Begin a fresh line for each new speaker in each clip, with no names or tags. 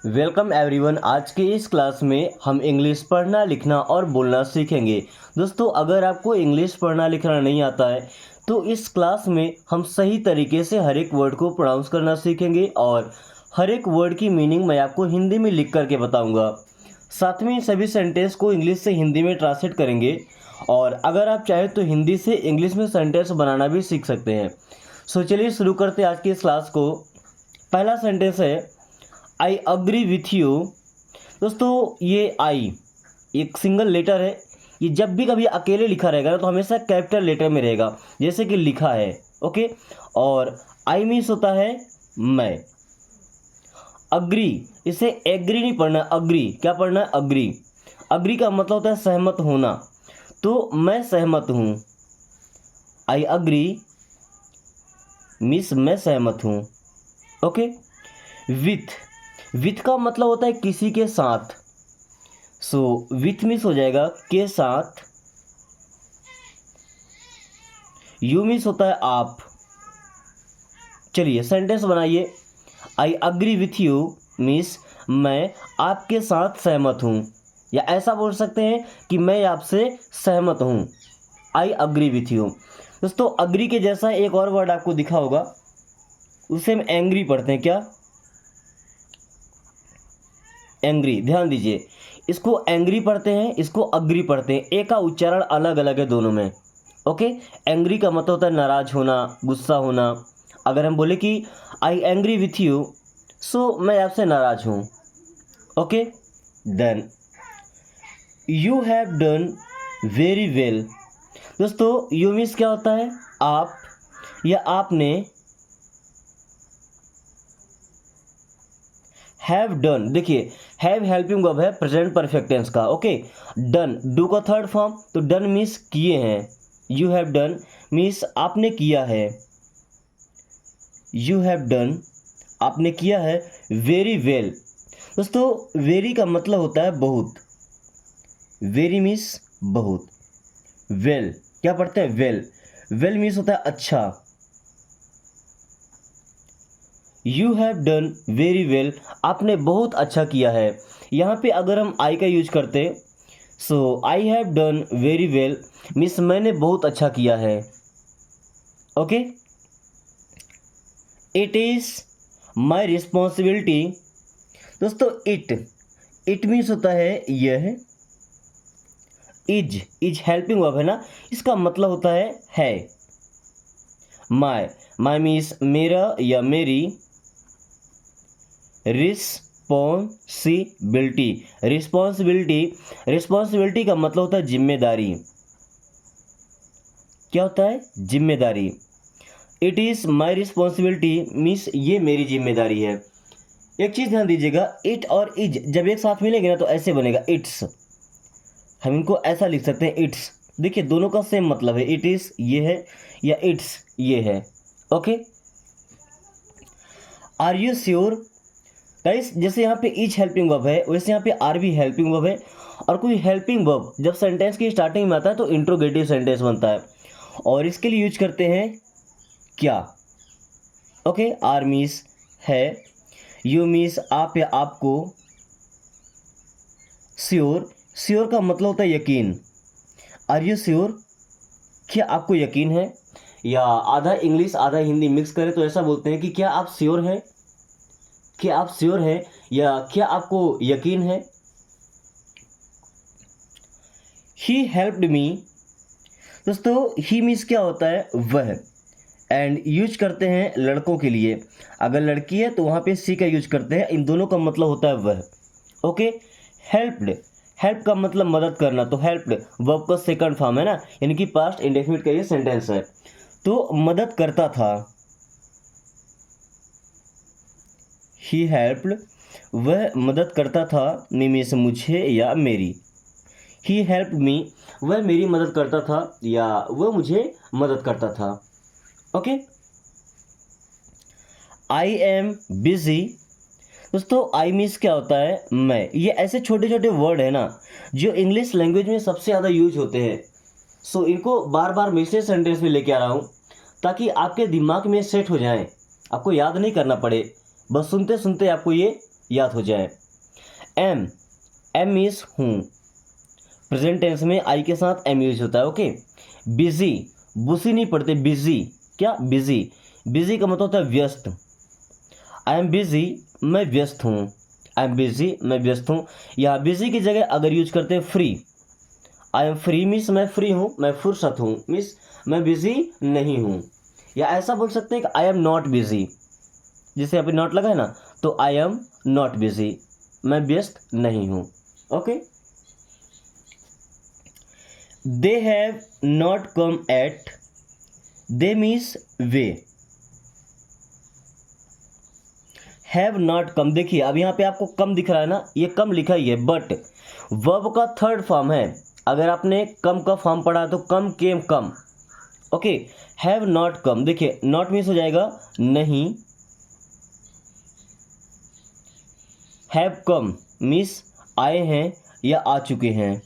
Welcome everyone. आज के इस क्लास में हम इंग्लिश पढ़ना, लिखना और बोलना सीखेंगे। दोस्तों, अगर आपको इंग्लिश पढ़ना लिखना नहीं आता है तो इस क्लास में हम सही तरीके से हर एक वर्ड को प्रोनाउंस करना सीखेंगे और हर एक वर्ड की मीनिंग मैं आपको हिंदी में लिख करके बताऊंगा। साथ में सभी सेंटेंस को इंग्लिश से हिंदी में ट्रांसलेट करेंगे और अगर आप चाहें तो हिंदी से इंग्लिश में सेंटेंस बनाना भी सीख सकते हैं। सो चलिए शुरू करते हैं आज की इस क्लास को। पहला सेंटेंस है आई अग्री विथ यू। दोस्तों, ये आई एक सिंगल लेटर है। ये जब भी कभी अकेले लिखा रहेगा ना तो हमेशा कैपिटल लेटर में रहेगा, जैसे कि लिखा है। ओके, और आई मीन्स होता है मैं। अग्री, इसे एग्री नहीं पढ़ना, अग्री। क्या पढ़ना है? अग्री। अग्री का मतलब होता है सहमत होना, तो मैं सहमत हूँ। आई अग्री मीन्स मैं सहमत हूँ। ओके, विथ का मतलब होता है किसी के साथ। सो विथ मीन्स हो जाएगा के साथ। यू मीन्स होता है आप। चलिए सेंटेंस बनाइए। I agree with you means मैं आपके साथ सहमत हूँ, या ऐसा बोल सकते हैं कि मैं आपसे सहमत हूँ। I agree with you. दोस्तों, अग्री के जैसा एक और वर्ड आपको दिखा होगा, उसे हम एंग्री पढ़ते हैं। क्या? एंग्री। ध्यान दीजिए, इसको एंग्री पढ़ते हैं, इसको अग्री पढ़ते हैं। ए का उच्चारण अलग अलग है दोनों में। ओके, एंग्री का मतलब होता है नाराज होना, गुस्सा होना। अगर हम बोले कि I angry with you, so मैं आपसे नाराज हूँ। Okay, then you have done very well. दोस्तों, यू मीन्स क्या होता है? आप या आपने। हैव डन, देखिए हैव हेल्पिंग वर्ब है प्रेजेंट परफेक्ट टेंस का। ओके, डन डू का थर्ड फॉर्म, तो डन मीन्स किए हैं। यू हैव डन मीन्स आपने किया है। यू हैव डन आपने किया है वेरी वेल। दोस्तों, वेरी का मतलब होता है बहुत। वेरी मीन्स बहुत। वेल क्या पढ़ते हैं? वेल। वेल मीन्स होता है अच्छा। You have done very well, आपने बहुत अच्छा किया है। यहाँ पे अगर हम आई का यूज करते, so I have done very well means मैंने बहुत अच्छा किया है। Okay, it is my responsibility. दोस्तों, इट मीन्स होता है यह। इज हेल्पिंग वर्ब है ना, इसका मतलब होता है। माई मीन्स मेरा या मेरी। रिस्पॉन्सिबिलिटी, रिस्पॉन्सिबिलिटी का मतलब होता है जिम्मेदारी। क्या होता है? जिम्मेदारी। It is my responsibility means ये मेरी जिम्मेदारी है। एक चीज़ ध्यान दीजिएगा, इट और इज जब एक साथ मिलेंगे ना तो ऐसे बनेगा इट्स। हम इनको ऐसा लिख सकते हैं इट्स। देखिए दोनों का सेम मतलब है, इट इज़ ये है या इट्स ये है। Okay, are you sure? Guys, जैसे यहाँ पे इज हेल्पिंग वर्ब है वैसे यहाँ पे आर भी हेल्पिंग वर्ब है। और कोई हेल्पिंग वर्ब जब सेंटेंस की स्टार्टिंग में आता है तो इंट्रोगेटिव सेंटेंस बनता है, और इसके लिए यूज करते हैं क्या। ओके, आर मीन्स है, यू मीन्स आप या आपको, श्योर, श्योर का मतलब होता है यकीन। Are you sure? क्या आपको यकीन है? या आधा इंग्लिश आधा हिंदी मिक्स करें तो ऐसा बोलते हैं कि क्या आप श्योर हैं? क्या आप श्योर हैं या क्या आपको यकीन है? He helped me. दोस्तों, ही मीन्स क्या होता है? वह। एंड यूज करते हैं लड़कों के लिए। अगर लड़की है तो वहाँ पे सी का यूज करते हैं। इन दोनों का मतलब होता है वह। ओके, हेल्प्ड, हेल्प का मतलब मदद करना, तो हेल्प्ड वर्ब का सेकंड फॉर्म है ना, यानी कि पास्ट इंडेफिनिट का ये सेंटेंस है। तो मदद करता था। ही हेल्प्ड, वह मदद करता था, मीन्स मुझे या मेरी। ही हेल्प्ड मी, वह मेरी मदद करता था या वह मुझे मदद करता था। Okay, I am busy. दोस्तों, आई मीन्स क्या होता है? मैं। ये ऐसे छोटे छोटे वर्ड है ना जो इंग्लिश लैंग्वेज में सबसे ज़्यादा यूज होते हैं। सो इनको बार बार मैं इसे सेंटेंस में लेके आ रहा हूँ ताकि आपके दिमाग में सेट हो जाएं, आपको याद नहीं करना पड़े, बस सुनते सुनते आपको ये याद हो जाए। एम, एम मीन्स हूँ, प्रेजेंट टेंस में आई के साथ एम यूज होता है। ओके। बिजी, बुसी नहीं पढ़ते, बिजी, क्या बिजी, बिजी का मतलब होता है व्यस्त। आई एम बिजी, मैं व्यस्त हूँ, आई एम बिजी, मैं व्यस्त हूँ। यहाँ बिजी की जगह अगर यूज करते हैं free, I am free means मैं फ्री हूँ, मैं फुर्सत हूँ, मीन्स मैं बिजी नहीं हूँ। या ऐसा बोल सकते हैं कि आई एम नॉट बिजी, जिसे अभी नॉट लगा है ना, तो आई एम नॉट बिजी, मैं व्यस्त नहीं हूँ। Okay. They have not come at, they means वे, हैव नॉट कम, देखिए अब यहाँ पे आपको कम दिख रहा है ना, ये कम लिखा ही है, बट वर्ब का थर्ड फॉर्म है। अगर आपने कम का फॉर्म पढ़ा तो कम केम कम। ओके। हैव नॉट कम, देखिए नॉट मीन्स हो जाएगा नहीं, हैव कम मीन्स आए हैं या आ चुके हैं।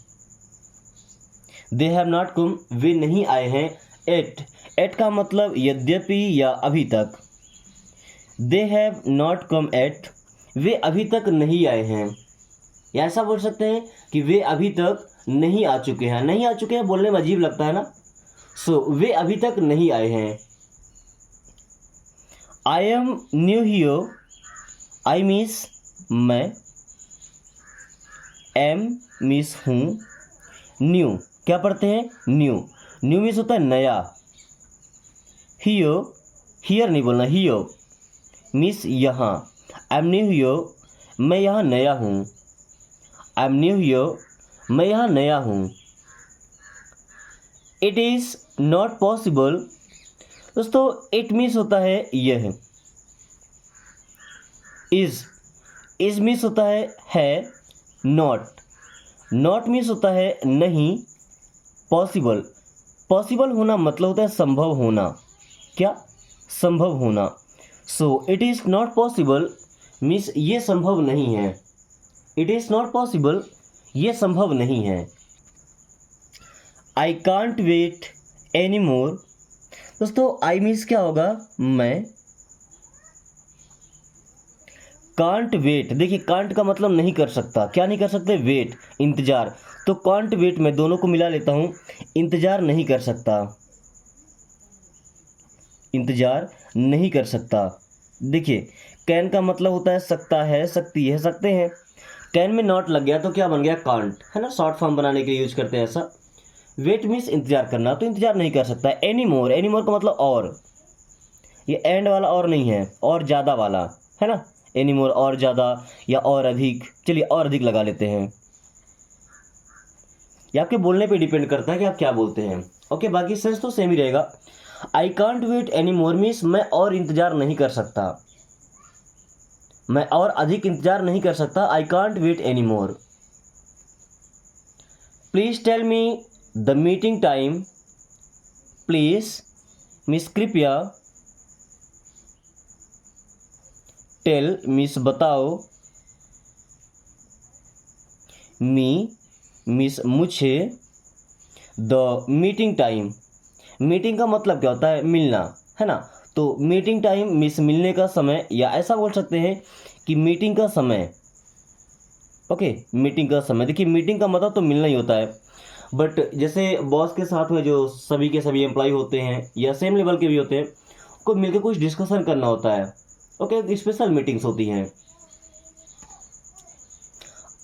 दे हैव नॉट कम, वे नहीं आए हैं। एट, एट का मतलब यद्यपि या अभी तक। They have not come at, वे अभी तक नहीं आए हैं। या ऐसा बोल सकते हैं कि वे अभी तक नहीं आ चुके हैं। नहीं आ चुके हैं बोलने में अजीब लगता है ना, सो वे अभी तक नहीं आए हैं। I am new here, I means मैं, एम मीन्स हूँ, न्यू क्या पढ़ते हैं न्यू, न्यू मीन्स होता है नया। हियर, हियर नहीं बोलना, हियर मीन्स यहाँ। आई एम न्यू हियर, मैं यहाँ नया हूँ, आई एम न्यू हियर, मैं यहाँ नया हूँ। इट इज़ नॉट पॉसिबल, दोस्तों इट मीन्स होता है यह, इज मीन्स होता है नॉट, नॉट मीन्स होता है नहीं, पॉसिबल, पॉसिबल होना मतलब होता है संभव होना, क्या संभव होना। So it is not possible means ये संभव नहीं है, इट इज़ नॉट पॉसिबल ये संभव नहीं है। I can't wait any more, दोस्तों आई मीन्स क्या होगा मैं, कांट वेट, देखिए कांट का मतलब नहीं कर सकता, क्या नहीं कर सकते वेट इंतजार, तो कांट वेट मैं दोनों को मिला लेता हूँ, इंतजार नहीं कर सकता, इंतजार नहीं कर सकता। देखिए कैन का मतलब होता है सकता है, सकती है, सकते हैं। कैन में नॉट लग गया तो क्या बन गया कांट, है ना, शॉर्ट फॉर्म बनाने के लिए यूज करते हैं ऐसा। वेट मीन्स इंतजार करना, तो इंतजार नहीं कर सकता। एनी मोर, एनी मोर का मतलब और, ये एंड वाला और नहीं है, और ज़्यादा वाला है ना, एनी मोर और ज़्यादा या और अधिक, चलिए और अधिक लगा लेते हैं। ये आपके बोलने पे डिपेंड करता है कि आप क्या बोलते हैं। ओके, बाकी सेंस तो सेम ही रहेगा। I can't wait any more means मैं और इंतजार नहीं कर सकता, मैं और अधिक इंतजार नहीं कर सकता। I can't wait any more. Please tell me the meeting time, please miss कृपया, टेल मिस बताओ, मी मिस मुझे, द मीटिंग टाइम, मीटिंग का मतलब क्या होता है मिलना, है ना, तो मीटिंग टाइम मिस मिलने का समय, या ऐसा बोल सकते हैं कि मीटिंग का समय। ओके, मीटिंग का समय, देखिए मीटिंग का मतलब तो मिलना ही होता है, बट जैसे बॉस के साथ में जो सभी के सभी एम्प्लॉय होते हैं या सेम लेवल के भी होते हैं, को मिलकर कुछ डिस्कशन करना होता है। ओके, स्पेशल मीटिंग्स होती हैं।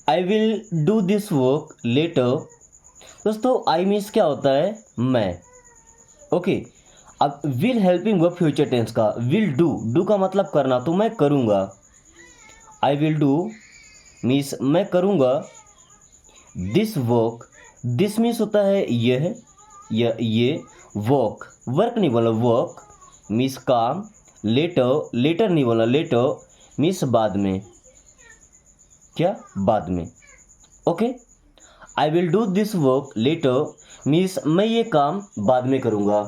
I will do this work later, दोस्तों आई मीन्स क्या होता है मैं। ओके, अब will helping verb future tense का, विल डू, डू का मतलब करना, तो मैं करूँगा। आई विल डू मीन्स मैं करूँगा, दिस वर्क, दिस मीन्स होता है यह या ये, वर्क, वर्क नहीं बोला, वर्क मीन्स काम, लेटर, लेटर नहीं बोला, लेटर मीन्स बाद में, क्या बाद में। Okay, I will do this work later means मैं ये काम बाद में करूँगा,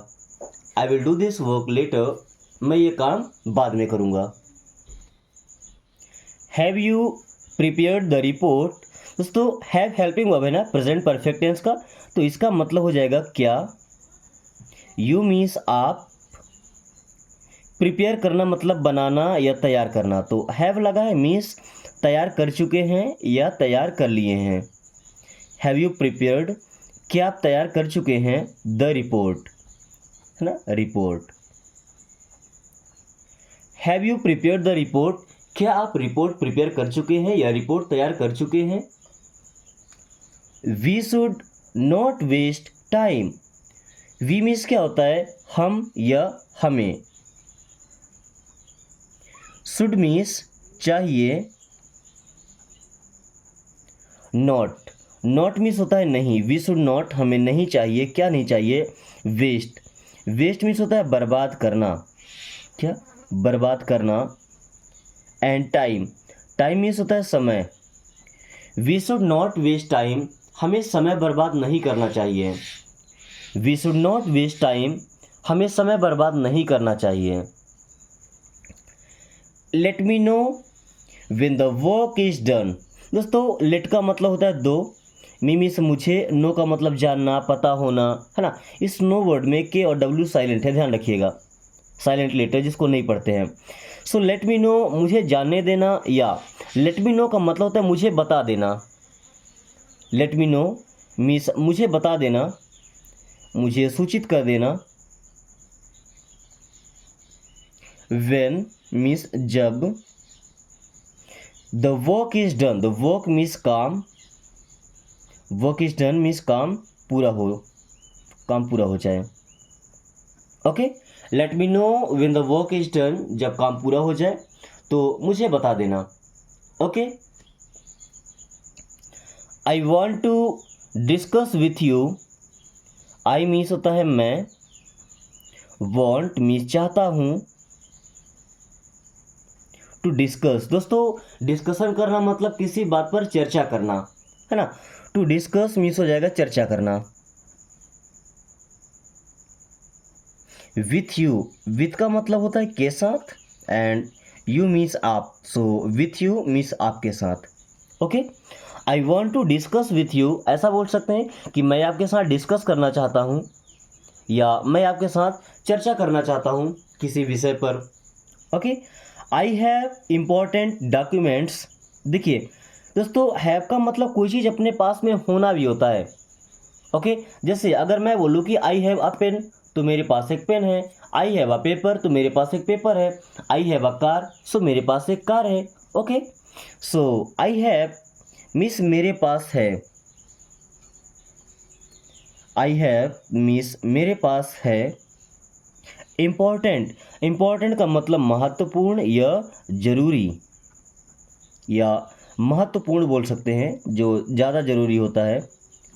I will do this work later, मैं ये काम बाद में करूँगा। Have you prepared the report, दोस्तों हैव हेल्पिंग वर्ब है ना प्रेजेंट परफेक्ट टेंस का, तो इसका मतलब हो जाएगा क्या, यू मीन्स आप, प्रिपेयर करना मतलब बनाना या तैयार करना, तो हैव लगा है मीन्स तैयार कर चुके हैं या तैयार कर लिए हैं। हैव यू प्रिपेयर्ड, क्या आप तैयार कर चुके हैं द रिपोर्ट, है ना, report. Have you prepared the report, क्या आप रिपोर्ट प्रिपेयर कर चुके हैं या रिपोर्ट तैयार कर चुके हैं। We should not waste time, we means क्या होता है हम या हमें। शुड मीन्स चाहिए, नॉट, नॉट मीन्स होता है नहीं। वी शुड नॉट, हमें नहीं चाहिए, क्या नहीं चाहिए, वेस्ट। वेस्ट मीन्स होता है बर्बाद करना, क्या, बर्बाद करना। एंड टाइम, टाइम मीन्स होता है समय। We should not waste time, हमें समय बर्बाद नहीं करना चाहिए। We should not waste time, हमें समय बर्बाद नहीं करना चाहिए। Let me know when the work is done, दोस्तों लेट का मतलब होता है दो, मिमी से मुझे, नो का मतलब जानना, पता होना, है ना। इस नो वर्ड में के और डब्ल्यू साइलेंट है, ध्यान रखिएगा, साइलेंट लेटर जिसको नहीं पढ़ते हैं। सो लेट मी नो, मुझे जानने देना, या लेट मी नो का मतलब होता है मुझे बता देना। लेट मी नो मीन्स मुझे बता देना, मुझे सूचित कर देना। व्हेन मीन्स जब। The work is done, the work means काम, वर्क इज डन मीन्स काम पूरा हो, काम पूरा हो जाए। Okay, let me know when the work is done, जब काम पूरा हो जाए तो मुझे बता देना। Okay, I want to discuss with you, I means होता है मैं, वॉन्ट मीन्स चाहता हूँ, टू डिस्कस, दोस्तों डिस्कशन करना मतलब किसी बात पर चर्चा करना, है ना। टू डिस्कस मीन्स हो जाएगा चर्चा करना। विथ यू, विथ का मतलब होता है के साथ, एंड यू मीन्स आप, सो विथ यू मीन्स आपके साथ। Okay, I want to discuss with you, ऐसा बोल सकते हैं कि मैं आपके साथ डिस्कस करना चाहता हूँ, या मैं आपके साथ चर्चा करना चाहता हूँ किसी विषय पर। Okay, I have important documents, देखिए दोस्तों हैव का मतलब कोई चीज़ अपने पास में होना भी होता है। ओके, जैसे अगर मैं बोलूँ कि आई हैव अ पेन, तो मेरे पास एक पेन है। आई हैव अ पेपर, तो मेरे पास एक पेपर है। आई हैव अ कार, सो मेरे पास एक कार है। Okay, so I have means मेरे पास है, आई हैव मीन्स मेरे पास है। इम्पॉर्टेंट, इम्पॉर्टेंट का मतलब महत्वपूर्ण या जरूरी, या महत्वपूर्ण बोल सकते हैं, जो ज़्यादा ज़रूरी होता है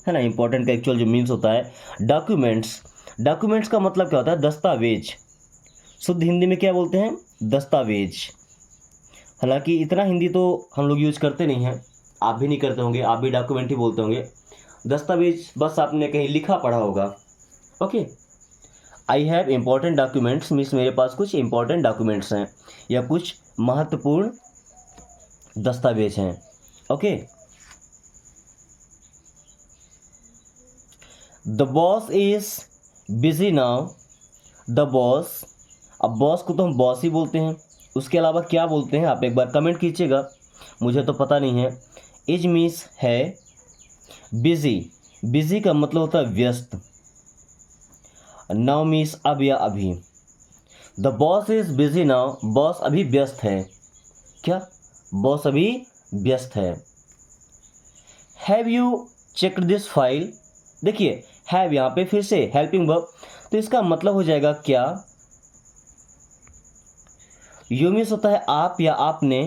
ना। इम्पॉर्टेंट का एक्चुअल जो मीन्स होता है डॉक्यूमेंट्स, डॉक्यूमेंट्स का मतलब क्या होता है दस्तावेज, शुद्ध हिंदी में क्या बोलते हैं दस्तावेज। हालांकि इतना हिंदी तो हम लोग यूज करते नहीं हैं, आप भी नहीं करते होंगे, आप भी डॉक्यूमेंट ही बोलते होंगे। दस्तावेज बस आपने कहीं लिखा पढ़ा होगा। Okay, I have important documents means मेरे पास कुछ इम्पॉर्टेंट डॉक्यूमेंट्स हैं या कुछ महत्वपूर्ण दस्तावेज हैं। Okay, the boss is busy now, the boss, अब बॉस को तो हम बॉस ही बोलते हैं, उसके अलावा क्या बोलते हैं आप एक बार कमेंट कीजिएगा, मुझे तो पता नहीं है। इज मीन्स है, बिजी, बिजी का मतलब होता है व्यस्त। नाउ मीन्स अब या अभी। The boss is busy now, boss अभी व्यस्त है, क्या, बॉस अभी व्यस्त है। Have you checked this file, देखिए हैव यहाँ पे फिर से हेल्पिंग वर्ब, तो इसका मतलब हो जाएगा क्या। यू मीन्स होता है आप या आपने।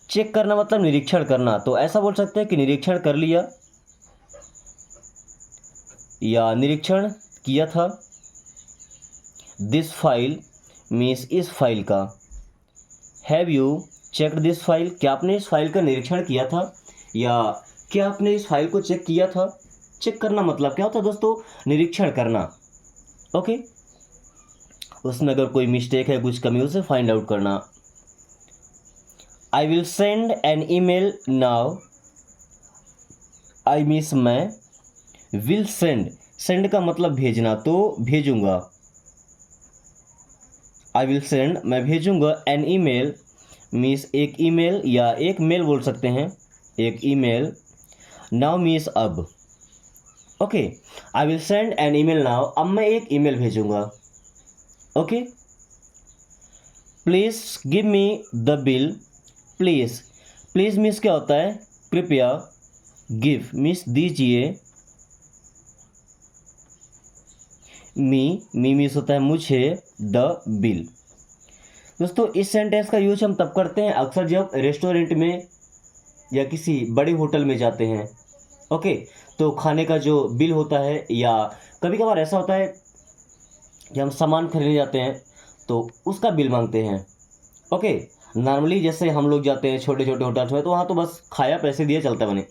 चेक करना मतलब निरीक्षण करना, तो ऐसा बोल सकते हैं कि निरीक्षण कर लिया या निरीक्षण किया था। दिस फाइल मीन्स इस फाइल का। Have you checked this file, क्या आपने इस फाइल का निरीक्षण किया था, या क्या आपने इस फाइल को चेक किया था। चेक करना मतलब क्या होता है दोस्तों, निरीक्षण करना। ओके, उसमें अगर कोई मिस्टेक है, कुछ कमी, उसे फाइंड आउट करना। I will send an email now, I means मैं, विल सेंड, सेंड का मतलब भेजना, तो भेजूंगा। आई विल सेंड, मैं भेजूंगा, एन ईमेल मीन्स एक ईमेल या एक मेल बोल सकते हैं, एक ईमेल, नाउ मीन्स अब। Okay, I will send an email now, अब मैं एक ईमेल भेजूंगा। Okay, please give me the bill, please, please means क्या होता है, कृपया, गिव मीन्स दीजिए, मी मीन्स होता है मुझे, द बिल। दोस्तों इस सेंटेंस का यूज हम तब करते हैं अक्सर जब रेस्टोरेंट में या किसी बड़े होटल में जाते हैं। ओके, तो खाने का जो बिल होता है, या कभी कभार ऐसा होता है कि हम सामान खरीदने जाते हैं तो उसका बिल मांगते हैं। ओके, नॉर्मली जैसे हम लोग जाते हैं छोटे छोटे होटल्स में तो वहाँ तो बस खाया पैसे दिए चलता बने,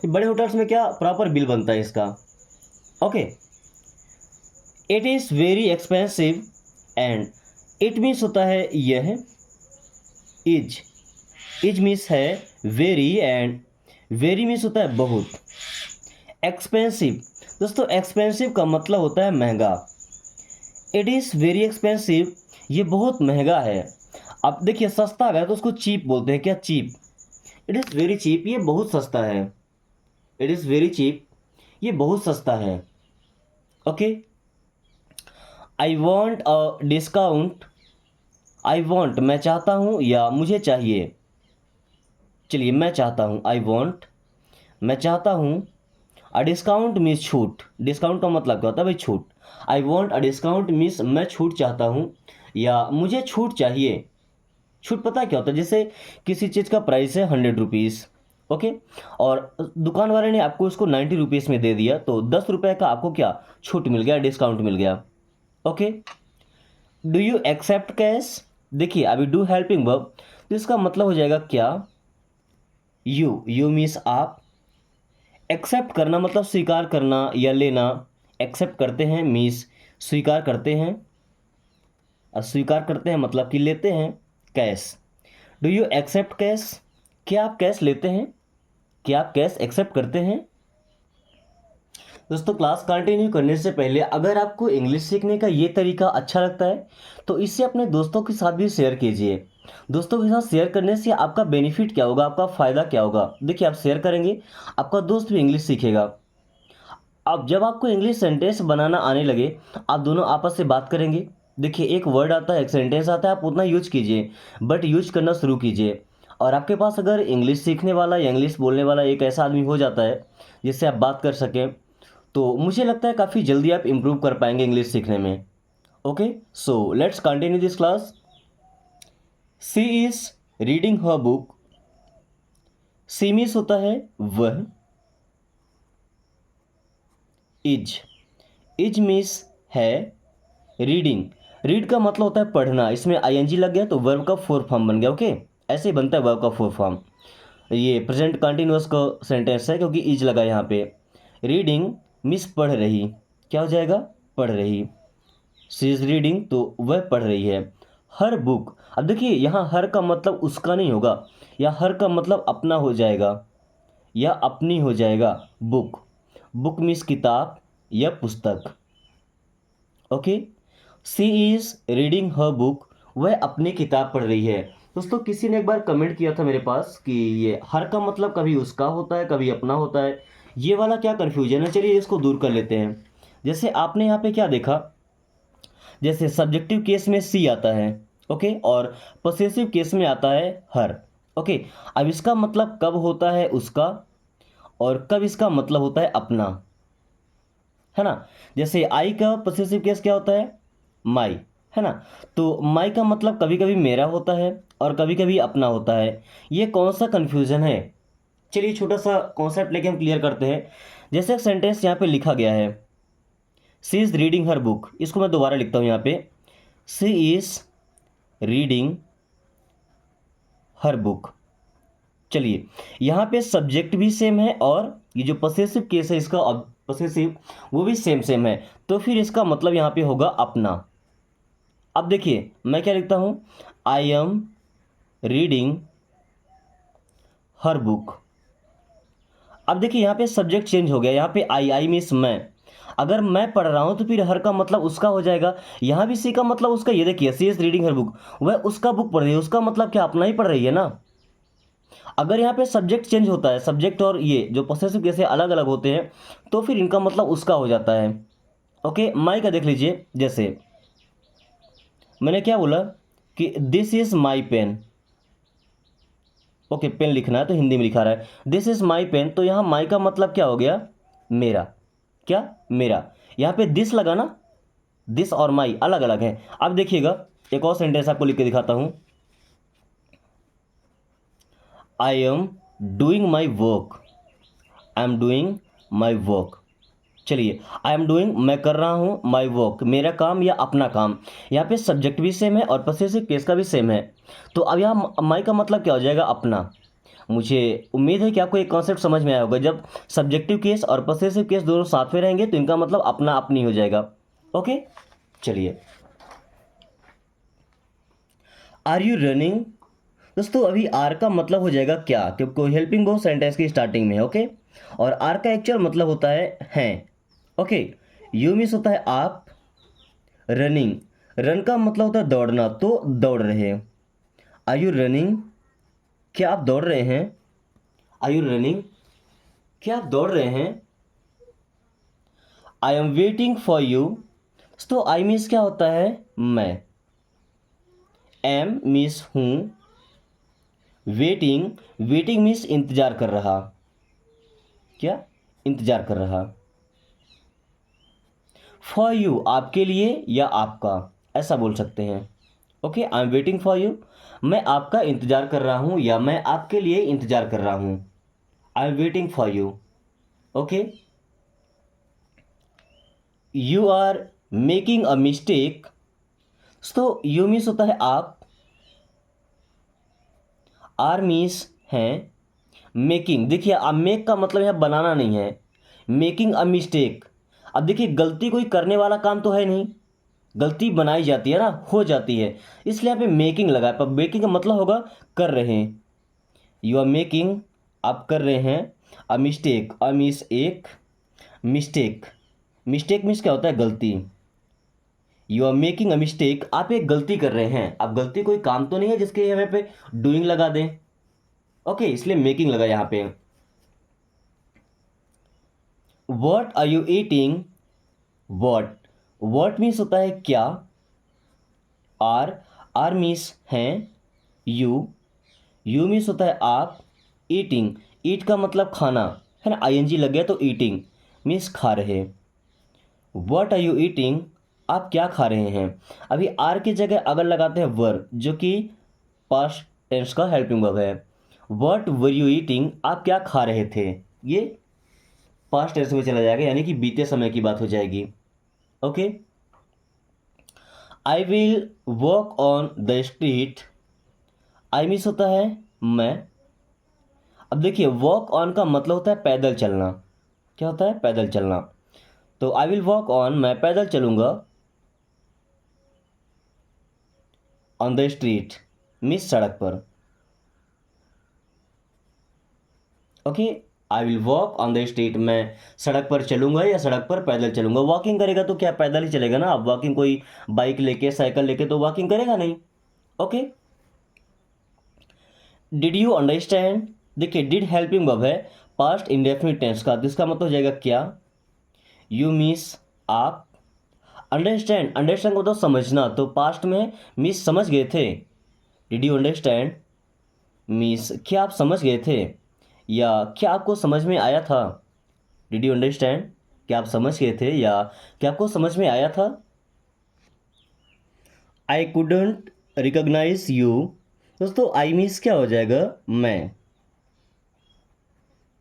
बड़े होटल्स में क्या प्रॉपर बिल बनता है इसका। Okay, it is very expensive and, it means होता है यह, इज मीन्स है वेरी, एंड वेरी मीन्स होता है बहुत। एक्सपेंसिव, दोस्तों एक्सपेंसिव का मतलब होता है महंगा। इट इज़ वेरी एक्सपेंसिव, ये बहुत महंगा है। अब देखिए सस्ता आ गया तो उसको चीप बोलते हैं, क्या, cheap. It is very cheap, ये बहुत सस्ता है। इट इज़ वेरी चीप, ये बहुत सस्ता है। Okay, I want a discount, I want मैं चाहता हूँ या मुझे चाहिए, चलिए मैं चाहता हूँ, आई वॉन्ट मैं चाहता हूँ, अ डिस्काउंट मीन्स छूट, डिस्काउंट का मतलब क्या होता है भाई, छूट। I want a discount means मैं छूट चाहता हूँ या मुझे छूट चाहिए। छूट पता है क्या होता है, जैसे किसी चीज़ का प्राइस है 100 रुपीज़, ओके, और दुकान वाले ने आपको इसको 90 रुपीज़ में दे दिया तो 10 रुपये का आपको क्या छूट मिल गया, डिस्काउंट मिल गया। Okay, do you accept cash, देखिए अभी डू हेल्पिंग वर्ब तो इसका मतलब हो जाएगा क्या, यू मीन्स आप, एक्सेप्ट करना मतलब स्वीकार करना या लेना, एक्सेप्ट करते हैं मीन्स स्वीकार करते हैं, और स्वीकार करते हैं मतलब कि लेते हैं, cash. Do you accept cash, क्या आप कैश लेते हैं, क्या आप कैश एक्सेप्ट करते हैं। दोस्तों क्लास कंटिन्यू करने से पहले अगर आपको इंग्लिश सीखने का ये तरीका अच्छा लगता है तो इसे अपने दोस्तों के साथ भी शेयर कीजिए। दोस्तों के साथ शेयर करने से आपका बेनिफिट क्या होगा, आपका फ़ायदा क्या होगा, देखिए आप शेयर करेंगे आपका दोस्त भी इंग्लिश सीखेगा। अब जब आपको इंग्लिश सेंटेंस बनाना आने लगे आप दोनों आपस से बात करेंगे, देखिए एक वर्ड आता है एक सेंटेंस आता है, आप उतना यूज कीजिए बट यूज करना शुरू कीजिए। और आपके पास अगर इंग्लिश सीखने वाला या इंग्लिश बोलने वाला एक ऐसा आदमी हो जाता है जिससे आप बात कर सकें तो मुझे लगता है काफ़ी जल्दी आप इम्प्रूव कर पाएंगे इंग्लिश सीखने में। Okay, so let's continue this class. She is reading her book, she means होता है वह, इज मीन्स है रीडिंग, रीड का मतलब होता है पढ़ना, इसमें आईएनजी लग गया तो वर्ब का फोर फॉर्म बन गया। ओके, ऐसे ही बनता है वर्ब का फोर फॉर्म। ये प्रेजेंट कंटिन्यूअस का सेंटेंस है क्योंकि इज लगा यहाँ पे। रीडिंग मिस पढ़ रही, क्या हो जाएगा, पढ़ रही। शी इज रीडिंग तो वह पढ़ रही है। हर बुक, अब देखिए यहाँ हर का मतलब उसका नहीं होगा, या हर का मतलब अपना हो जाएगा या अपनी हो जाएगा। बुक, बुक मीन्स किताब या पुस्तक। Okay, she is reading her book, वह अपनी किताब पढ़ रही है। दोस्तों किसी ने एक बार कमेंट किया था मेरे पास कि ये हर का मतलब कभी उसका होता है कभी अपना होता है, ये वाला क्या कन्फ्यूजन है, चलिए इसको दूर कर लेते हैं। जैसे आपने यहाँ पे क्या देखा, जैसे सब्जेक्टिव केस में सी आता है, ओके, और पोसेसिव केस में आता है हर। ओके, अब इसका मतलब कब होता है उसका और कब इसका मतलब होता है अपना, है ना। जैसे आई का पोसेसिव केस क्या होता है, माई, है ना। तो माई का मतलब कभी कभी मेरा होता है और कभी कभी अपना होता है। ये कौन सा कन्फ्यूज़न है, चलिए छोटा सा कॉन्सेप्ट लेके हम क्लियर करते हैं। जैसे एक सेंटेंस यहाँ पे लिखा गया है, सी इज़ रीडिंग हर बुक, इसको मैं दोबारा लिखता हूँ यहाँ पे, सी इज़ रीडिंग हर बुक। चलिए यहाँ पे सब्जेक्ट भी सेम है और ये जो पसेसिव केस है इसका पसेसिव वो भी सेम सेम है, तो फिर इसका मतलब यहाँ पे होगा अपना। अब देखिए मैं क्या लिखता हूँ, I am reading her book. अब देखिए यहाँ पे सब्जेक्ट चेंज हो गया, यहाँ पे आई मीन्स मैं, अगर मैं पढ़ रहा हूँ तो फिर हर का मतलब उसका हो जाएगा। यहाँ भी सी का मतलब उसका, ये देखिए सी इज रीडिंग हर बुक, वह उसका बुक पढ़ रही है, उसका मतलब क्या अपना ही पढ़ रही है ना। अगर यहाँ पे सब्जेक्ट चेंज होता है, सब्जेक्ट और ये जो पोसेसिव केस है अलग अलग होते हैं, तो फिर इनका मतलब उसका हो जाता है। ओके, माई का देख लीजिए, जैसे मैंने क्या बोला कि this is my pen. Okay, pen लिखना है तो हिंदी में लिखा रहा है दिस इज माई पेन, तो यहाँ माई का मतलब क्या हो गया, मेरा। क्या, मेरा। यहाँ पे दिस लगा ना, दिस और माई अलग अलग है। अब देखिएगा एक और सेंटेंस आपको लिख के दिखाता हूं। I am doing my work, I am doing my work. चलिए, आई एम डूइंग, मैं कर रहा हूँ, माई वर्क, मेरा काम या अपना काम। यहाँ पे सब्जेक्ट भी सेम है और पॉसेसिव केस का भी सेम है। तो अब यहाँ माई का मतलब क्या हो जाएगा, अपना। मुझे उम्मीद है कि आपको एक कॉन्सेप्ट समझ में आया होगा। जब सब्जेक्टिव केस और पॉसेसिव केस दोनों साथ में रहेंगे तो इनका मतलब अपना अपनी हो जाएगा। ओके, चलिए। आर यू रनिंग, दोस्तों अभी आर का मतलब हो जाएगा क्या, क्योंकि हेल्पिंग वर्ब सेंटेंस की स्टार्टिंग में है। ओके, और आर का एक्चुअल मतलब होता है हैं। ओके, यू मीन्स होता है आप, रनिंग, रन का मतलब होता है दौड़ना, तो दौड़ रहे हैं। आर यू रनिंग, क्या आप दौड़ रहे हैं। आर यू रनिंग, क्या आप दौड़ रहे हैं। आई एम वेटिंग फॉर यू, दोस्तों आई मीन्स क्या होता है, मैं। एम मीन्स हूँ, वेटिंग, वेटिंग मीन्स इंतजार कर रहा। क्या, इंतजार कर रहा। फॉर यू, आपके लिए या आपका, ऐसा बोल सकते हैं। Okay, I am waiting for you, मैं आपका इंतजार कर रहा हूँ या मैं आपके लिए इंतजार कर रहा हूँ। I am waiting for you. Okay, you are making a mistake, तो यू मीन्स होता है आप, आर मीन्स हैं, मेकिंग, देखिए अब मेक का मतलब यहाँ बनाना नहीं है, मेकिंग अ मिस्टेक। अब देखिए गलती कोई करने वाला काम तो है नहीं, गलती बनाई जाती है ना, हो जाती है, इसलिए यहाँ पे मेकिंग लगा है। पर मेकिंग का मतलब होगा कर रहे हैं। यू आर मेकिंग, आप कर रहे हैं, अ मिस्टेक, अ मीन्स एक, मिस्टेक, मिस्टेक मीन्स क्या होता है, गलती। You are making a mistake, आप एक गलती कर रहे हैं। अब गलती कोई काम तो नहीं है जिसके यहाँ पे डूइंग लगा दें। ओके, इसलिए मेकिंग लगा यहाँ पे। What are you eating, what, what means होता है क्या, आर, आर मीन्स हैं, यू मीन्स होता है आप, ईटिंग, ईट का मतलब खाना है ना, आईएनजी लग गया तो ईटिंग मीन्स खा रहे। वॉट आर यू ईटिंग, आप क्या खा रहे हैं। अभी आर की जगह अगर लगाते हैं वर्ब, जो कि पास्ट टेंस का हेल्पिंग वर्ब है। वॉट वर यू ईटिंग, आप क्या खा रहे थे, ये पास्ट टेंस में चला जाएगा, यानी कि बीते समय की बात हो जाएगी। Okay, I will walk on the street, I means होता है मैं। अब देखिए वॉक ऑन का मतलब होता है पैदल चलना। क्या होता है, पैदल चलना। तो आई विल वॉक ऑन, मैं पैदल चलूंगा, ऑन द स्ट्रीट मीन्स सड़क पर। Okay, I will walk on the street, मैं सड़क पर चलूंगा या सड़क पर पैदल चलूंगा। वॉकिंग करेगा तो क्या पैदल ही चलेगा ना, अब वॉकिंग कोई बाइक लेके साइकिल लेके तो वॉकिंग करेगा नहीं। ओके, डिड यू अंडरस्टैंड, देखिए डिड हेल्पिंग वर्ब है पास्ट इंडेफिनिट टेंस का, तो इसका मतलब हो जाएगा क्या, यू मीन्स आप, अंडरस्टैंड, अंडरस्टैंड को तो समझना, तो पास्ट में मीन्स समझ गए थे। डिड यू अंडरस्टैंड मीन्स क्या आप समझ गए थे, या क्या आपको समझ में आया था। डिड यू अंडरस्टैंड, क्या आप समझ गए थे या क्या आपको समझ में आया था। आई कुडंट रिकॉग्नाइज यू, दोस्तों आई मीन्स क्या हो जाएगा, मैं।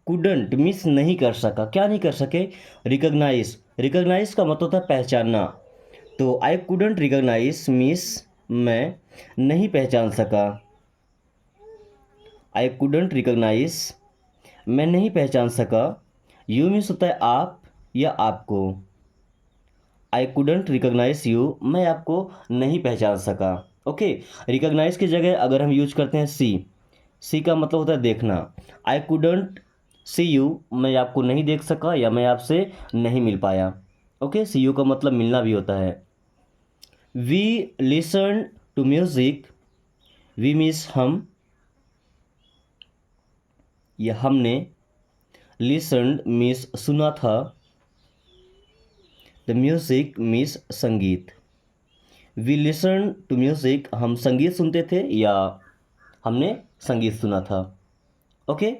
कुडंट मीन्स नहीं कर सका, क्या नहीं कर सके, रिकॉग्नाइज, रिकॉग्नाइज का मतलब होता है पहचानना। तो आई कुडंट रिकॉग्नाइज मीन्स मैं नहीं पहचान सका। आई कुडंट रिकॉग्नाइज, मैं नहीं पहचान सका। यू मीन्स होता है आप या आपको। आई कुडंट रिकॉग्नाइज यू, मैं आपको नहीं पहचान सका। ओके, रिकॉग्नाइज की जगह अगर हम यूज करते हैं सी, सी का मतलब होता है देखना। आई कुडंट सी यू, मैं आपको नहीं देख सका या मैं आपसे नहीं मिल पाया। ओके, सी यू का मतलब मिलना भी होता है। We listen to music, we means हम या हमने, लिसन मीन्स सुना था, द म्यूजिक मीन्स संगीत। वी लिसन टू म्यूजिक, हम संगीत सुनते थे या हमने संगीत सुना था। Okay,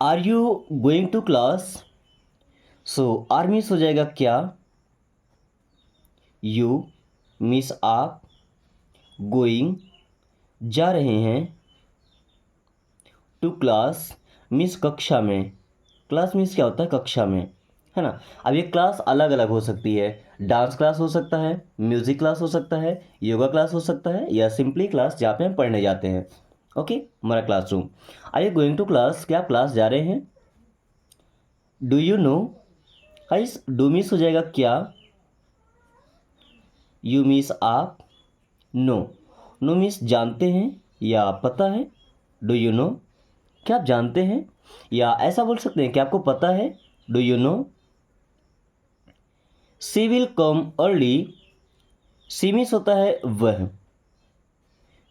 are you going to class, so are means हो जाएगा क्या, यू मीन्स आप, गोइंग जा रहे हैं, टू क्लास मीन्स कक्षा में, क्लास मीन्स क्या होता है, कक्षा में, है ना। अब ये क्लास अलग अलग हो सकती है, डांस क्लास हो सकता है, म्यूजिक क्लास हो सकता है, योगा क्लास हो सकता है, या सिंपली क्लास जहाँ पे हम पढ़ने जाते हैं। ओके, हमारा classroom. Are you going to class, क्या आप क्लास जा रहे हैं। Do you know, guys do means हो जाएगा क्या, यू मीन्स आप, नो नो मीन्स जानते हैं या पता है। डू यू नो, क्या आप जानते हैं, या ऐसा बोल सकते हैं कि आपको पता है, do you know. She will come early, she means होता है वह,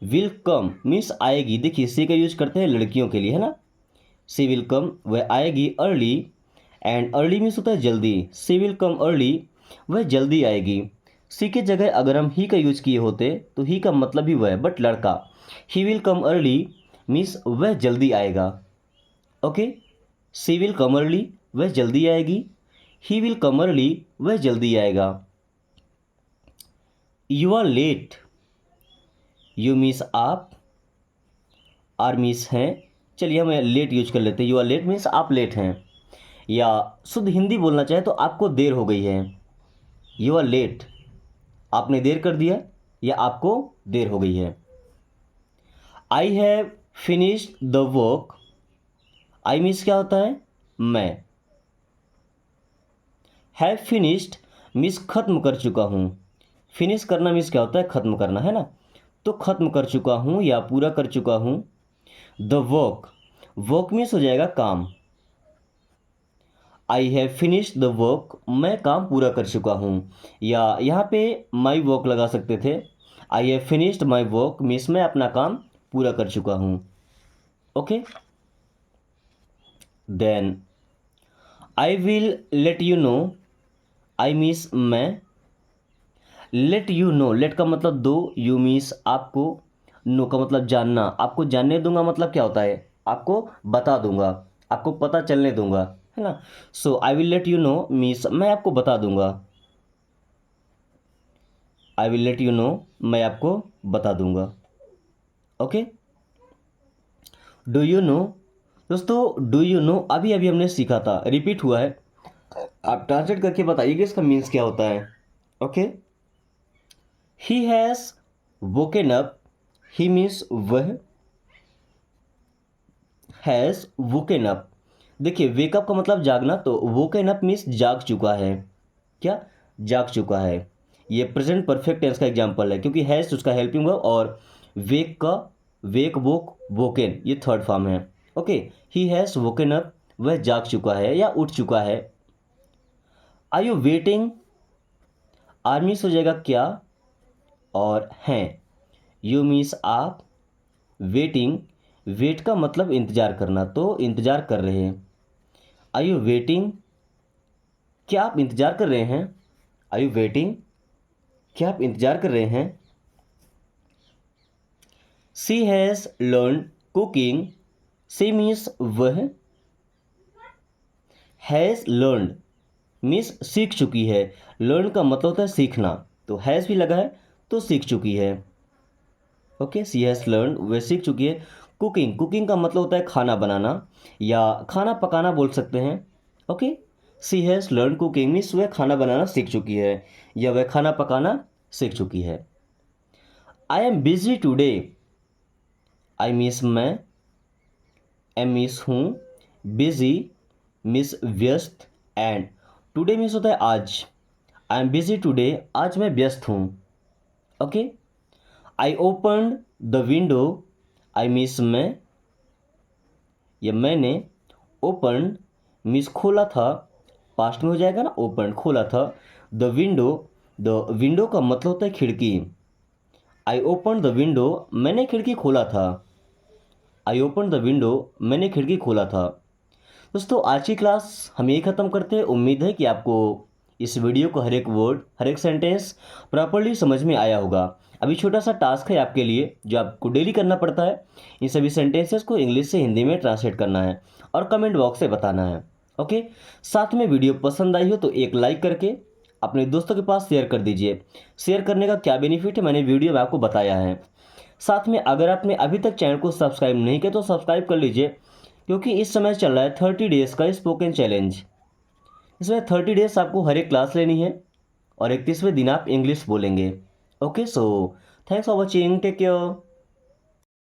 विल कम मीन्स आएगी। देखिए सी का यूज करते हैं लड़कियों के लिए, है ना। सी विल कम, वह आएगी, अर्ली, एंड अर्ली मीन्स होता है जल्दी। सी विल कम अर्ली, वह जल्दी आएगी। सी के जगह अगर हम ही का यूज किए होते तो ही का मतलब भी वह है, बट लड़का। He will come early means वह जल्दी आएगा। Okay, she will come early, वह जल्दी आएगी। ही विल कम अर्ली, वह जल्दी आएगा। You are late, you means आप, आर मीन्स हैं। चलिए हम लेट यूज कर लेते हैं। यू आर लेट मीन्स आप लेट हैं, या शुद्ध हिंदी बोलना चाहे तो आपको देर हो गई है। यू आर लेट, आपने देर कर दिया या आपको देर हो गई है। आई have finished the work, I means क्या होता है, मैं। हैव फिनिश्ड मीन्स खत्म कर चुका हूँ। फिनिश करना मीन्स क्या होता है, खत्म करना, है ना। तो खत्म कर चुका हूँ या पूरा कर चुका हूँ। द वर्क, वर्क मीन्स हो जाएगा काम। आई हैव फिनिश्ड द वर्क, मैं काम पूरा कर चुका हूँ, या यहाँ पे माई वर्क लगा सकते थे। I have finished my work means मैं अपना काम पूरा कर चुका हूँ। Okay, then I will let you know, I means मैं, लेट यू नो, लेट का मतलब दो, यू मीन्स आपको, नो का मतलब जानना। आपको जानने दूंगा मतलब क्या होता है, आपको बता दूंगा, आपको पता चलने दूंगा, है ना। So I will let you know means मैं आपको बता दूंगा। I will let you know, मैं आपको बता दूंगा। ओके, डू यू नो, दोस्तों डू यू नो अभी अभी हमने सीखा था, रिपीट हुआ है। आप ट्रांसलेट करके बताइएगा इसका मीन्स क्या होता है। Okay, he has woken up, he means वह, हैज़ वोकन अप। देखिए वेकअप का मतलब जागना, तो वोकन अप मीन्स जाग चुका है। क्या, जाग चुका है। ये प्रेजेंट परफेक्ट टेंस का एग्जांपल है, क्योंकि हैज़ उसका हेल्पिंग वर्ब, और वेक का, वेक वोक वोकन ये थर्ड फॉर्म है। Okay, he has woken up, वह जाग चुका है या उठ चुका है। Are you waiting, are means हो जाएगा क्या, और हैं, यू मीन्स आप, वेटिंग, वेट का मतलब इंतजार करना, तो इंतजार कर रहे हैं। आर यू वेटिंग, क्या आप इंतजार कर रहे हैं। आर यू वेटिंग, क्या आप इंतजार कर रहे हैं। She has learn cooking, she means वह, हैज़ लर्न मीन्स सीख चुकी है। लर्न का मतलब होता है सीखना, तो हैज़ भी लगा है तो सीख चुकी है। ओके, सी हैज़ लर्न, वह सीख चुकी है। कुकिंग, कुकिंग का मतलब होता है खाना बनाना या खाना पकाना बोल सकते हैं। Okay, she has learn cooking means वह खाना बनाना सीख चुकी है या वह खाना पकाना सीख चुकी है। I am busy today, I means मैं, एम मीन्स हूँ, बिजी मीन्स व्यस्त, एंड टुडे मीन्स होता है आज। आई एम बिजी टुडे, आज मैं व्यस्त हूँ। Okay, I open the window, I means मैं, या मैंने, ओपन मीन्स खोला था, पास्ट में हो जाएगा ना, ओपन खोला था। द विंडो का मतलब होता है खिड़की। आई ओपन द विंडो, मैंने खिड़की खोला था। आई ओपन द विंडो, मैंने खिड़की खोला था। दोस्तों आज की क्लास हम यही ख़त्म करते हैं। उम्मीद है कि आपको इस वीडियो को हर एक वर्ड, हर एक सेंटेंस प्रॉपर्ली समझ में आया होगा। अभी छोटा सा टास्क है आपके लिए जो आपको डेली करना पड़ता है। इन सभी सेंटेंसेस को इंग्लिश से हिंदी में ट्रांसलेट करना है और कमेंट बॉक्स से बताना है। ओके, साथ में वीडियो पसंद आई हो तो एक लाइक करके अपने दोस्तों के पास शेयर कर दीजिए। शेयर करने का क्या बेनिफिट है मैंने वीडियो में आपको बताया है। साथ में अगर आपने अभी तक चैनल को सब्सक्राइब नहीं किया तो सब्सक्राइब कर लीजिए, क्योंकि इस समय चल रहा है 30 डेज़ का स्पोकन चैलेंज। इसमें 30 डेज़ आपको हर एक क्लास लेनी है और 31वें दिन आप इंग्लिश बोलेंगे। Okay, so thanks for watching, take care.